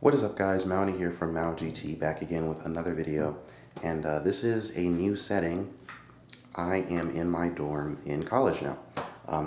What is up, guys? MawGT here from MawGT, back again with another video. And this is a new setting. I am in my dorm in college now.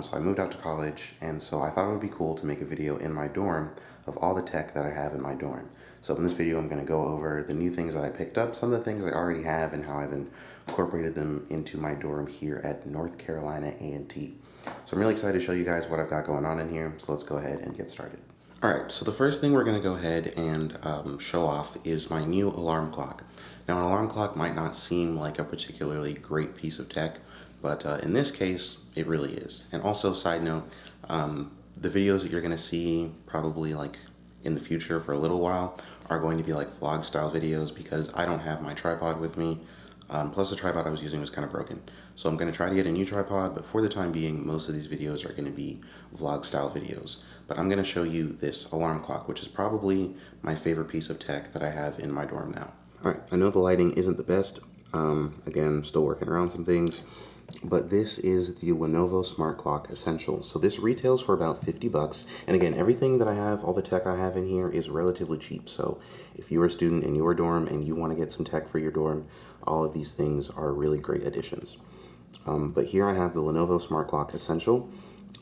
So I moved out to college, and so I thought it would be cool to make a video in my dorm of all the tech that I have in my dorm. So in this video, I'm going to go over the new things that I picked up, some of the things I already have, and how I've incorporated them into my dorm here at North Carolina A&T. So I'm really excited to show you guys what I've got going on in here. So let's go ahead and get started. Alright, so the first thing we're going to go ahead and show off is my new alarm clock. Now, an alarm clock might not seem like a particularly great piece of tech, but in this case, it really is. And also, side note, the videos that you're going to see probably like in the future for a little while are going to be like vlog style videos because I don't have my tripod with me. Plus the tripod I was using was kind of broken. So I'm going to try to get a new tripod, but for the time being, most of these videos are going to be vlog style videos. But I'm going to show you this alarm clock, which is probably my favorite piece of tech that I have in my dorm now. Alright, I know the lighting isn't the best. Again, I'm still working around some things. But this is the Lenovo Smart Clock Essential. So this retails for about 50 bucks. And again, everything that I have, all the tech I have in here is relatively cheap. So if you're a student in your dorm and you want to get some tech for your dorm, all of these things are really great additions. But here I have the Lenovo Smart Clock Essential.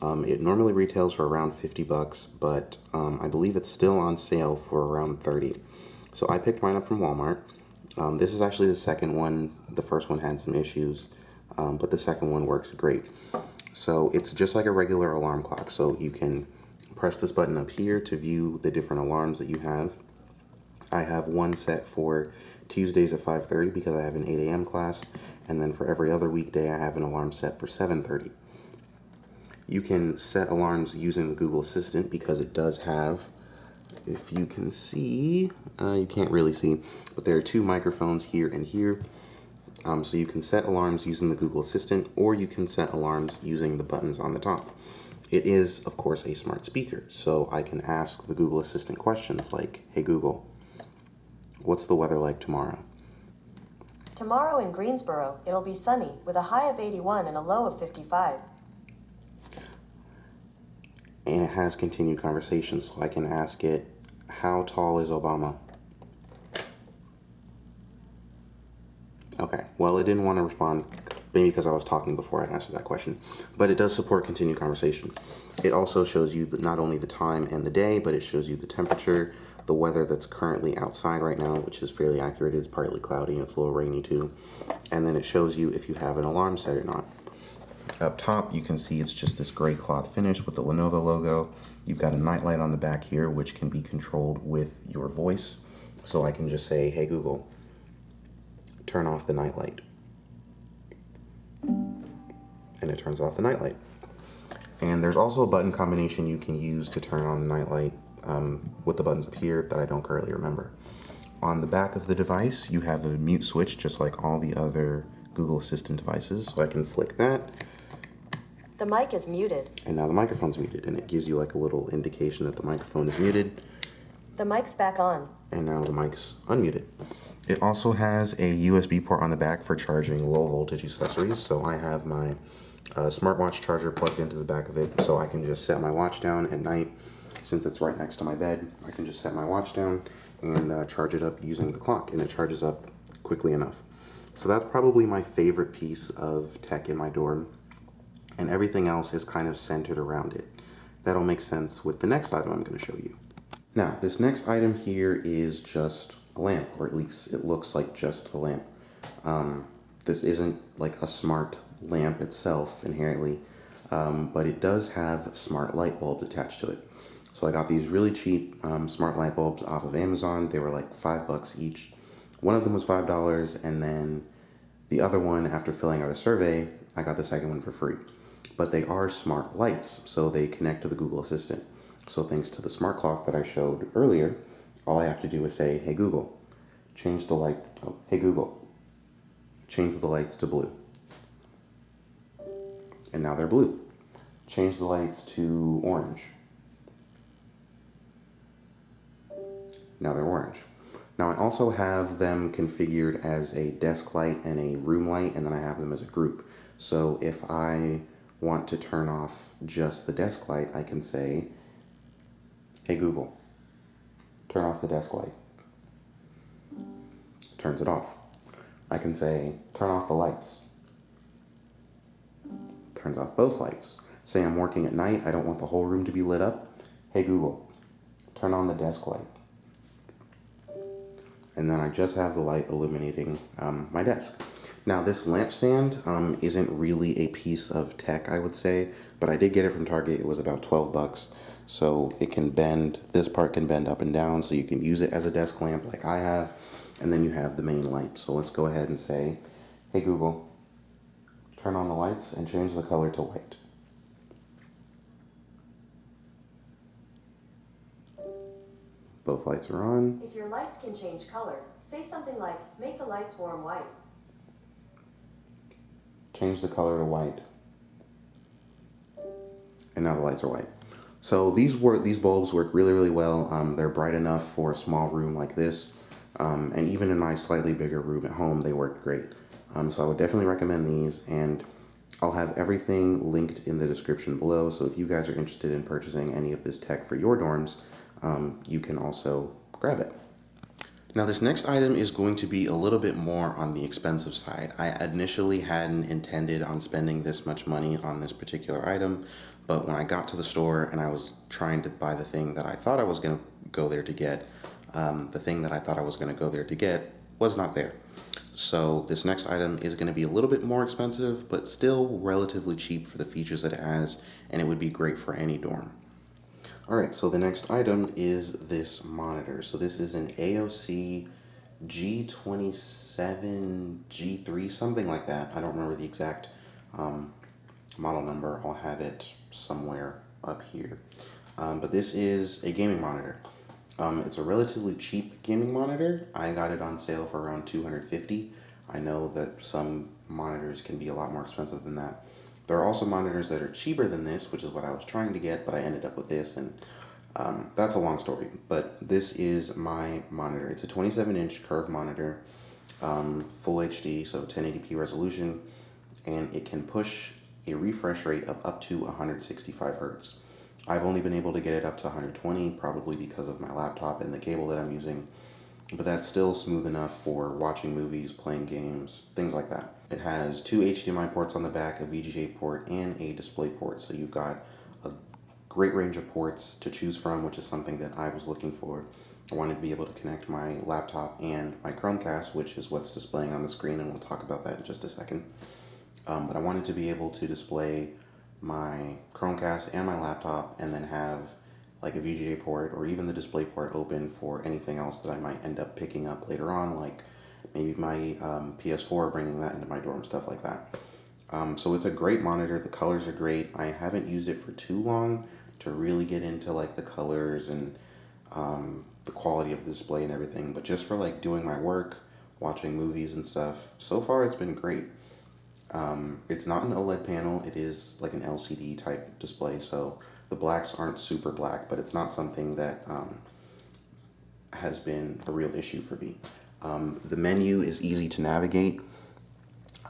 It normally retails for around 50 bucks, but I believe it's still on sale for around 30. So I picked mine up from Walmart. This is actually the second one. The first one had some issues, but the second one works great. So it's just like a regular alarm clock. So you can press this button up here to view the different alarms that you have. I have one set for Tuesdays at 5:30 because I have an 8 a.m. class, and then for every other weekday I have an alarm set for 7:30. You can set alarms using the Google Assistant because it does have, if you can see, you can't really see, but there are two microphones here and here. So you can set alarms using the Google Assistant, or you can set alarms using the buttons on the top. It is, of course, a smart speaker, so I can ask the Google Assistant questions like, "Hey Google, what's the weather like tomorrow?" Tomorrow in Greensboro, it'll be sunny with a high of 81 and a low of 55. And it has continued conversation, so I can ask it, "How tall is Obama?" Okay, well, it didn't want to respond, maybe because I was talking before I answered that question, but it does support continued conversation. It also shows you not only the time and the day, but it shows you the temperature, the weather that's currently outside right now, which is fairly accurate. It's partly cloudy, it's a little rainy too. And then it shows you if you have an alarm set or not. Up top, you can see it's just this gray cloth finish with the Lenovo logo. You've got a nightlight on the back here, which can be controlled with your voice. So I can just say, "Hey Google, turn off the nightlight." And it turns off the nightlight. And there's also a button combination you can use to turn on the nightlight with the buttons up here that I don't currently remember. On the back of the device, you have a mute switch just like all the other Google Assistant devices. So I can flick that. The mic is muted. And now the microphone's muted, and it gives you like a little indication that the microphone is muted. The mic's back on. And now the mic's unmuted. It also has a USB port on the back for charging low voltage accessories. So I have my smartwatch charger plugged into the back of it, so I can just set my watch down at night. Since it's right next to my bed, I can just set my watch down and charge it up using the clock, and it charges up quickly enough. So that's probably my favorite piece of tech in my dorm, and everything else is kind of centered around it. That'll make sense with the next item I'm going to show you. Now, this next item here is just a lamp, or at least it looks like just a lamp. This isn't like a smart lamp itself inherently, but it does have smart light bulbs attached to it. So I got these really cheap smart light bulbs off of Amazon. They were like $5 each. One of them was $5, and then the other one, after filling out a survey, I got the second one for free. But they are smart lights, so they connect to the Google Assistant. So thanks to the smart clock that I showed earlier, all I have to do is say, "Hey Google, change the light." Oh, "Hey Google, change the lights to blue." And now they're blue. Change the lights to orange. Now they're orange. Now I also have them configured as a desk light and a room light, and then I have them as a group. So if I want to turn off just the desk light, I can say, "Hey Google, turn off the desk light. Turns it off. I can say, turn off the lights. Turns off both lights. Say I'm working at night, I don't want the whole room to be lit up. Hey Google, turn on the desk light. And then I just have the light illuminating my desk. Now this lampstand isn't really a piece of tech, I would say, but I did get it from Target. It was about 12 bucks. So it can bend, this part can bend up and down, so you can use it as a desk lamp like I have, and then you have the main light. So let's go ahead and say, hey Google, turn on the lights and change the color to white. Both lights are on. If your lights can change color, say something like, make the lights warm white. Change the color to white. And now the lights are white. So these bulbs work really, really well. They're bright enough for a small room like this. And even in my slightly bigger room at home, they work great. So I would definitely recommend these, and I'll have everything linked in the description below. So if you guys are interested in purchasing any of this tech for your dorms, you can also grab it. Now this next item is going to be a little bit more on the expensive side. I initially hadn't intended on spending this much money on this particular item, but when I got to the store and I was trying to buy the thing that I thought I was going to go there to get, was not there. So this next item is going to be a little bit more expensive, but still relatively cheap for the features that it has, and it would be great for any dorm. Alright, so the next item is this monitor. So this is an AOC G27, G3, something like that. I don't remember the exact model number. I'll have it somewhere up here. But this is a gaming monitor. It's a relatively cheap gaming monitor. I got it on sale for around $250. I know that some monitors can be a lot more expensive than that. There are also monitors that are cheaper than this, which is what I was trying to get, but I ended up with this, and that's a long story. But this is my monitor. It's a 27-inch curved monitor, full HD, so 1080p resolution, and it can push a refresh rate of up to 165 hertz. I've only been able to get it up to 120, probably because of my laptop and the cable that I'm using, but that's still smooth enough for watching movies, playing games, things like that. It has two HDMI ports on the back, a VGA port, and a display port, so you've got a great range of ports to choose from, which is something that I was looking for. I wanted to be able to connect my laptop and my Chromecast, which is what's displaying on the screen, and we'll talk about that in just a second. But I wanted to be able to display my Chromecast and my laptop, and then have like a VGA port or even the display port open for anything else that I might end up picking up later on, like maybe my PS4, bringing that into my dorm, stuff like that. So it's a great monitor. The colors are great. I haven't used it for too long to really get into like the colors and the quality of the display and everything, but just for like doing my work, watching movies and stuff, so far it's been great. It's not an OLED panel, it is like an LCD type display, so the blacks aren't super black, but it's not something that has been a real issue for me. The menu is easy to navigate.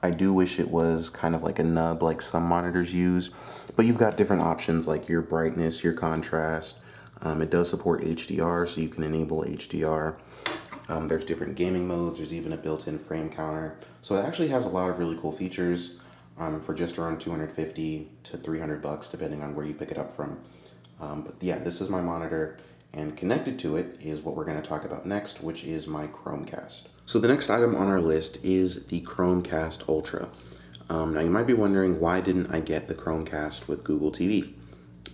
I do wish it was kind of like a nub like some monitors use, but you've got different options like your brightness, your contrast. It does support HDR, so you can enable HDR. There's different gaming modes. There's even a built-in frame counter. So it actually has a lot of really cool features for just around 250 to 300 bucks, depending on where you pick it up from. But yeah, this is my monitor, and connected to it is what we're going to talk about next, which is my Chromecast. So the next item on our list is the Chromecast Ultra. Now you might be wondering, why didn't I get the Chromecast with Google TV?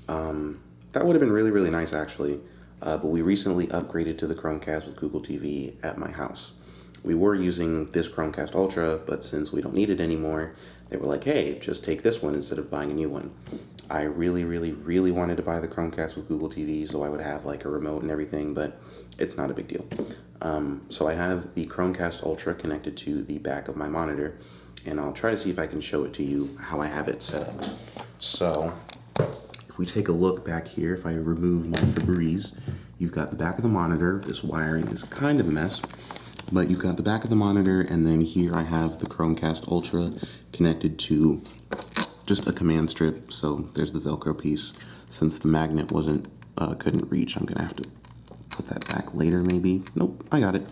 That would have been really, really nice actually. But we recently upgraded to the Chromecast with Google TV at my house. We were using this Chromecast Ultra, but since we don't need it anymore, they were like, hey, just take this one instead of buying a new one. I really, really, really wanted to buy the Chromecast with Google TV so I would have like a remote and everything, but it's not a big deal. So I have the Chromecast Ultra connected to the back of my monitor, and I'll try to see if I can show it to you how I have it set up. So if we take a look back here, if I remove my Febreze, you've got the back of the monitor. This wiring is kind of a mess, but you've got the back of the monitor, and then here I have the Chromecast Ultra connected to just a command strip. So there's the Velcro piece. Since the magnet couldn't reach, I'm gonna have to put that back later maybe. Nope, I got it.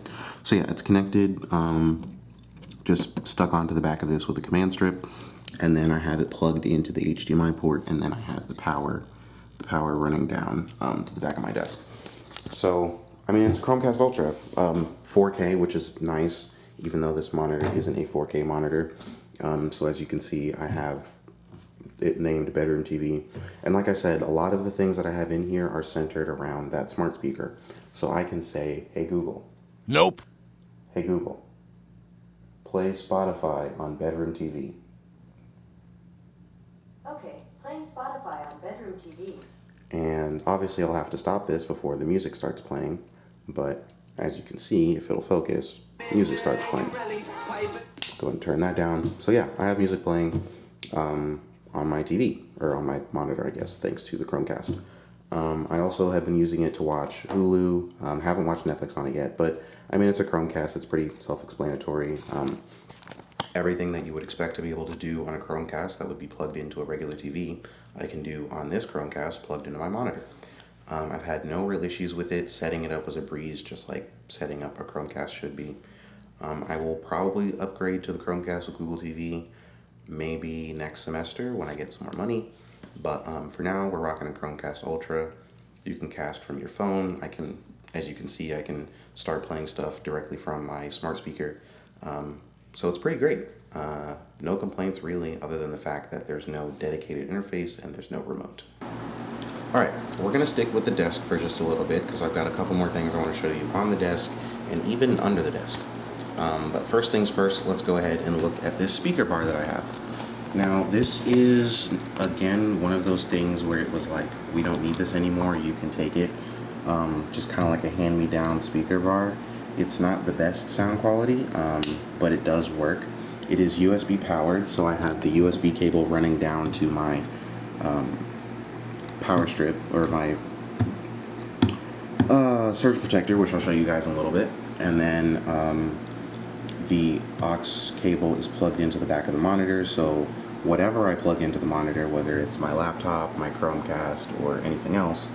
So yeah, it's connected, just stuck onto the back of this with a command strip, and then I have it plugged into the HDMI port, and then I have the power running down to the back of my desk. So, I mean, it's a Chromecast Ultra, 4K, which is nice, even though this monitor isn't a 4K monitor. So as you can see, I have it named bedroom TV. And like I said, a lot of the things that I have in here are centered around that smart speaker. So I can say, hey Google. Nope. Hey Google, play Spotify on bedroom TV. Okay, playing Spotify on bedroom TV. And obviously I'll have to stop this before the music starts playing, but as you can see, if it'll focus, music starts playing. Go ahead and turn that down. So yeah, I have music playing on my TV, or on my monitor, I guess, thanks to the Chromecast. I also have been using it to watch Hulu. Haven't watched Netflix on it yet, but I mean, it's a Chromecast, it's pretty self-explanatory. Everything that you would expect to be able to do on a Chromecast that would be plugged into a regular TV, I can do on this Chromecast plugged into my monitor. I've had no real issues with it. Setting it up was a breeze, just like setting up a Chromecast should be. I will probably upgrade to the Chromecast with Google TV maybe next semester when I get some more money. But for now, we're rocking a Chromecast Ultra. You can cast from your phone. As you can see, I can start playing stuff directly from my smart speaker. So it's pretty great. No complaints really, other than the fact that there's no dedicated interface and there's no remote. All right, we're gonna stick with the desk for just a little bit because I've got a couple more things I want to show you on the desk and even under the desk. But first things first, let's go ahead and look at this speaker bar that I have. Now, this is, again, one of those things where it was like, we don't need this anymore, you can take it. Just kind of like a hand-me-down speaker bar. It's not the best sound quality, but it does work. It is USB powered, so I have the USB cable running down to my power strip, or my surge protector, which I'll show you guys in a little bit. And then the aux cable is plugged into the back of the monitor, so whatever I plug into the monitor, whether it's my laptop, my Chromecast, or anything else,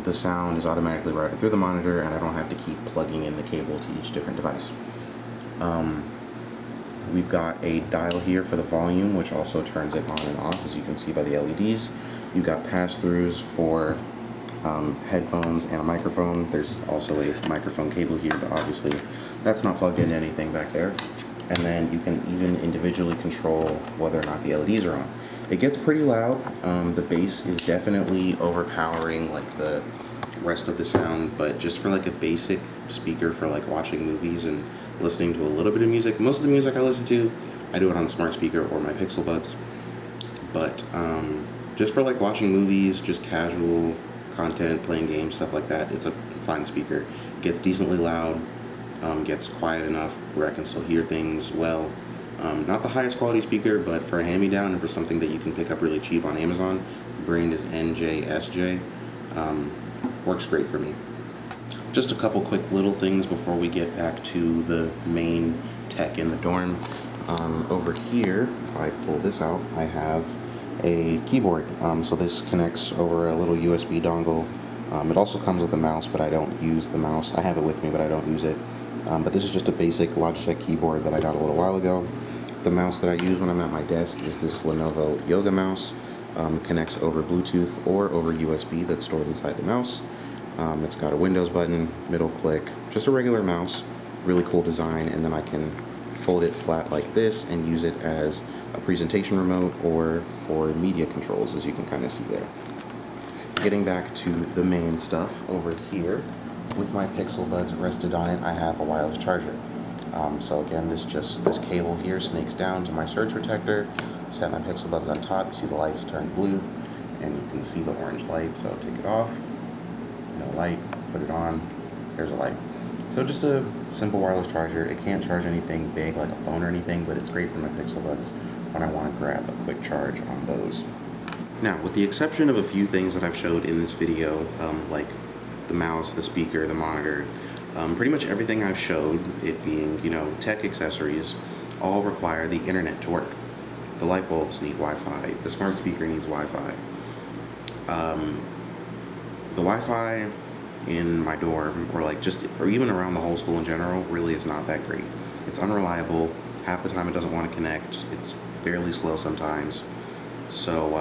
the sound is automatically routed through the monitor, and I don't have to keep plugging in the cable to each different device. We've got a dial here for the volume, which also turns it on and off, as you can see by the LEDs. You've got pass-throughs for headphones and a microphone. There's also a microphone cable here, but obviously that's not plugged into anything back there. And then you can even individually control whether or not the LEDs are on. It gets pretty loud. The bass is definitely overpowering like the rest of the sound, but just for like a basic speaker for like watching movies and listening to a little bit of music. Most of the music I listen to, I do it on the smart speaker or my Pixel Buds. But just for like watching movies, just casual content, playing games, stuff like that, it's a fine speaker. It gets decently loud, gets quiet enough where I can still hear things well. Not the highest quality speaker, but for a hand-me-down and for something that you can pick up really cheap on Amazon, the brand is NJSJ, works great for me. Just a couple quick little things before we get back to the main tech in the dorm. Over here, if I pull this out, I have a keyboard. So this connects over a little USB dongle. It also comes with a mouse, but I don't use the mouse. I have it with me, but I don't use it. But this is just a basic Logitech keyboard that I got a little while ago. The mouse that I use when I'm at my desk is this Lenovo Yoga mouse. Connects over Bluetooth or over USB that's stored inside the mouse. It's got a Windows button, middle click, just a regular mouse, really cool design, and then I can fold it flat like this and use it as a presentation remote or for media controls, as you can kind of see there. Getting back to the main stuff over here, with my Pixel Buds rested on it, I have a wireless charger. So again, this cable here snakes down to my surge protector. Set my Pixel Buds on top. You see the lights turn blue, and you can see the orange light. So take it off. No light. Put it on. There's a light. So just a simple wireless charger. It can't charge anything big like a phone or anything, but it's great for my Pixel Buds when I want to grab a quick charge on those. Now, with the exception of a few things that I've showed in this video, like the mouse, the speaker, the monitor, pretty much everything I've showed, it being, tech accessories, all require the internet to work. The light bulbs need Wi-Fi. The smart speaker needs Wi-Fi. The Wi-Fi in my dorm, or like or even around the whole school in general, really is not that great. It's unreliable. Half the time it doesn't want to connect. It's fairly slow sometimes. So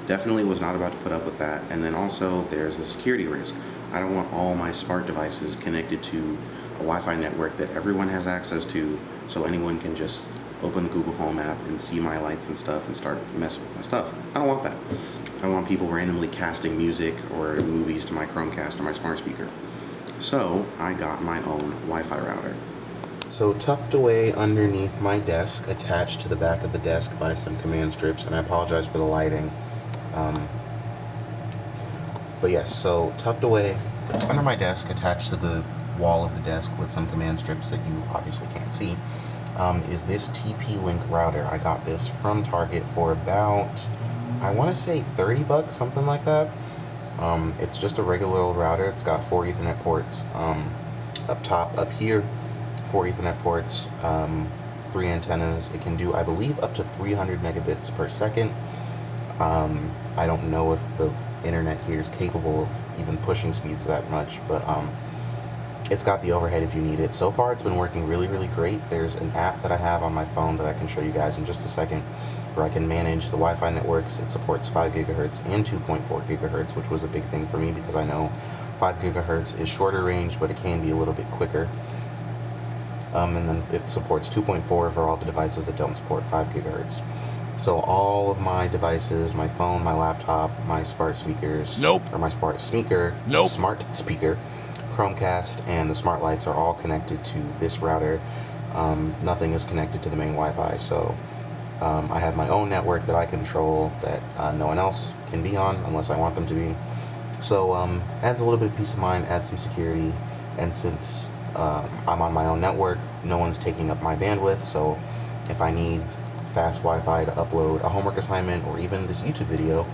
definitely was not about to put up with that. And then also there's the security risk. I don't want all my smart devices connected to a Wi-Fi network that everyone has access to, so anyone can just open the Google Home app and see my lights and stuff and start messing with my stuff. I don't want that. I don't want people randomly casting music or movies to my Chromecast or my smart speaker. So I got my own Wi-Fi router. So tucked away underneath my desk, attached to the back of the desk by some command strips, and I apologize for the lighting. But yes, so tucked away under my desk, attached to the wall of the desk with some command strips that you obviously can't see, is this TP-Link router. I got this from Target for about, I want to say $30, something like that. It's just a regular old router. It's got 4 Ethernet ports up top, up here. 4 Ethernet ports, 3 antennas. It can do, I believe, up to 300 megabits per second. I don't know if the internet here is capable of even pushing speeds that much, but it's got the overhead if you need it. So far, it's been working really, really great. There's an app that I have on my phone that I can show you guys in just a second, where I can manage the Wi-Fi networks. It supports 5 gigahertz and 2.4 gigahertz, which was a big thing for me because I know 5 gigahertz is shorter range, but it can be a little bit quicker. And then it supports 2.4 for all the devices that don't support 5 gigahertz. So all of my devices, my phone, my laptop, my smart speakers, or my smart speaker, smart speaker, Chromecast, and the smart lights are all connected to this router. Nothing is connected to the main Wi-Fi, so I have my own network that I control that no one else can be on unless I want them to be. So adds a little bit of peace of mind, adds some security, and since I'm on my own network, no one's taking up my bandwidth, so if I need fast Wi-Fi to upload a homework assignment or even this YouTube video,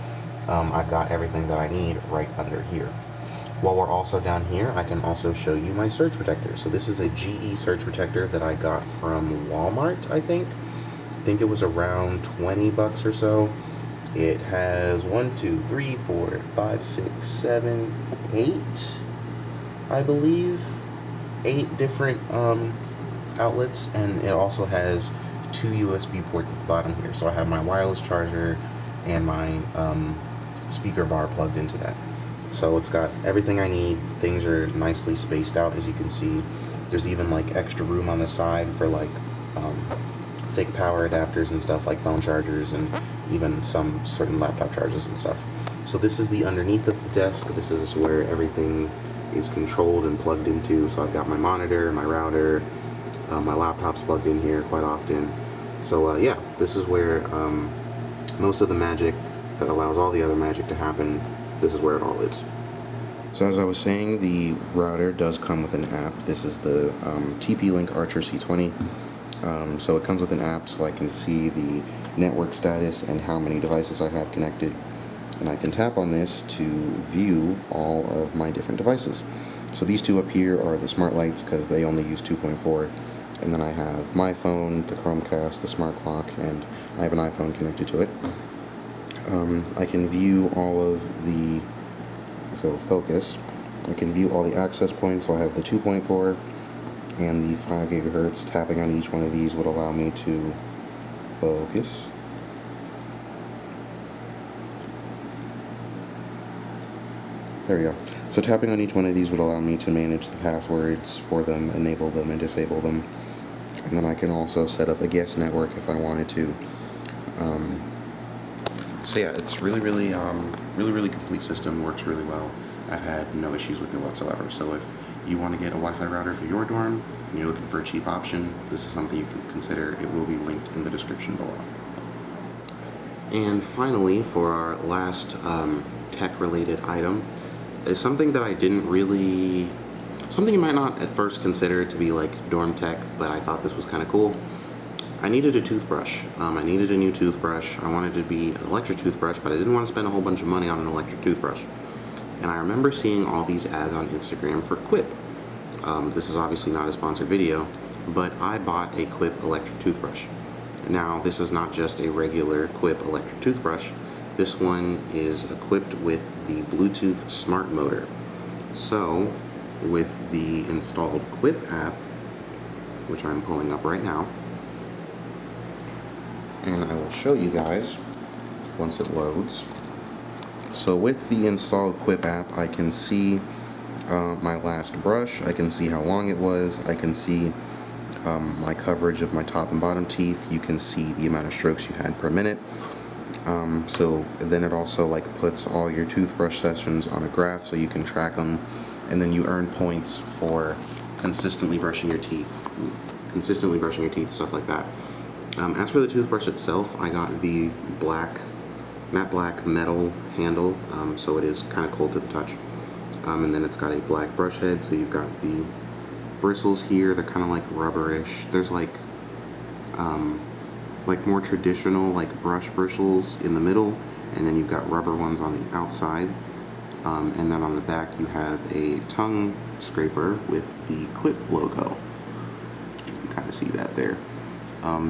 I've got everything that I need right under here. While we're also down here, I can also show you my surge protector. So this is a GE surge protector that I got from Walmart, I think. I think it was around $20 or so. It has 1, 2, 3, 4, 5, 6, 7, 8, I believe. 8 different outlets, and it also has 2 USB ports at the bottom here. So I have my wireless charger and my speaker bar plugged into that. So it's got everything I need. Things are nicely spaced out, as you can see. There's even like extra room on the side for like thick power adapters and stuff, like phone chargers and even some certain laptop chargers and stuff. So this is the underneath of the desk. This is where everything is controlled and plugged into. So I've got my monitor, my router, my laptop's plugged in here quite often. So yeah, this is where most of the magic that allows all the other magic to happen, this is where it all is. So as I was saying, the router does come with an app. This is the TP-Link Archer C20. So it comes with an app, so I can see the network status and how many devices I have connected. And I can tap on this to view all of my different devices. So these two up here are the smart lights because they only use 2.4. And then I have my phone, the Chromecast, the smart clock, and I have an iPhone connected to it. I can view all of the, if it'll focus, I can view all the access points. So I have the 2.4 and the 5 gigahertz. Tapping on each one of these would allow me to focus. There we go. So tapping on each one of these would allow me to manage the passwords for them, enable them, and disable them. And then I can also set up a guest network if I wanted to. So yeah, it's really complete system, works really well. I've had no issues with it whatsoever. So if you want to get a Wi-Fi router for your dorm and you're looking for a cheap option, this is something you can consider. It will be linked in the description below. And finally, for our last tech-related item, is something that I didn't really, something you might not at first consider to be like dorm tech, but I thought this was kind of cool. I needed a toothbrush. I needed a new toothbrush. I wanted it to be an electric toothbrush, but I didn't want to spend a whole bunch of money on an electric toothbrush. And I remember seeing all these ads on Instagram for Quip. This is obviously not a sponsored video, but I bought a Quip electric toothbrush. Now, this is not just a regular Quip electric toothbrush. This one is equipped with the Bluetooth smart motor. So, with the installed Quip app, which I'm pulling up right now, and I will show you guys once it loads. So with the installed Quip app, I can see my last brush, I can see how long it was, I can see my coverage of my top and bottom teeth, you can see the amount of strokes you had per minute. So then it also like puts all your toothbrush sessions on a graph so you can track them, and then you earn points for consistently brushing your teeth, stuff like that. As for the toothbrush itself, I got the matte black metal handle, so it is kind of cold to the touch. And then it's got a black brush head, so you've got the bristles here, they're kind of like rubberish. There's like more traditional like brush bristles in the middle, and then you've got rubber ones on the outside. And then on the back you have a tongue scraper with the Quip logo. You can kind of see that there.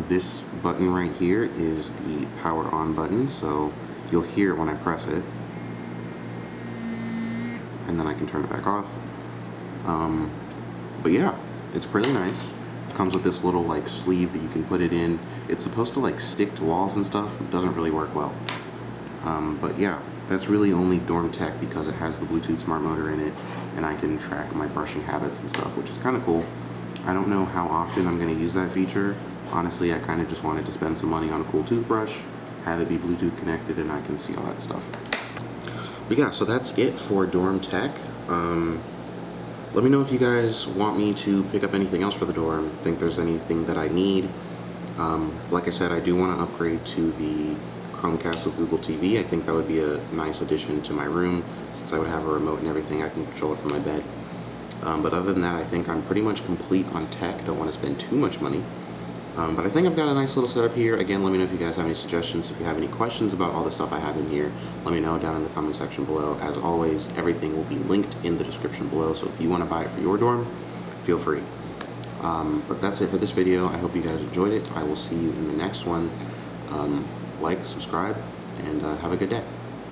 This button right here is the power on button, so you'll hear it when I press it. And then I can turn it back off. But yeah, it's pretty nice. It comes with this little like sleeve that you can put it in. It's supposed to like stick to walls and stuff. It doesn't really work well. But yeah, that's really only dorm tech because it has the Bluetooth smart motor in it, and I can track my brushing habits and stuff, which is kind of cool. I don't know how often I'm going to use that feature. Honestly, I kind of just wanted to spend some money on a cool toothbrush, have it be Bluetooth connected, and I can see all that stuff. But yeah, so that's it for dorm tech. Let me know if you guys want me to pick up anything else for the dorm, think there's anything that I need. Like I said, I do want to upgrade to the Chromecast with Google TV. I think that would be a nice addition to my room, since I would have a remote and everything. I can control it from my bed. But other than that, I think I'm pretty much complete on tech. Don't want to spend too much money. But I think I've got a nice little setup here. Again, let me know if you guys have any suggestions. If you have any questions about all the stuff I have in here, let me know down in the comment section below. As always, everything will be linked in the description below, so if you want to buy it for your dorm, feel free. But that's it for this video. I hope you guys enjoyed it. I will see you in the next one. Like, subscribe, and have a good day.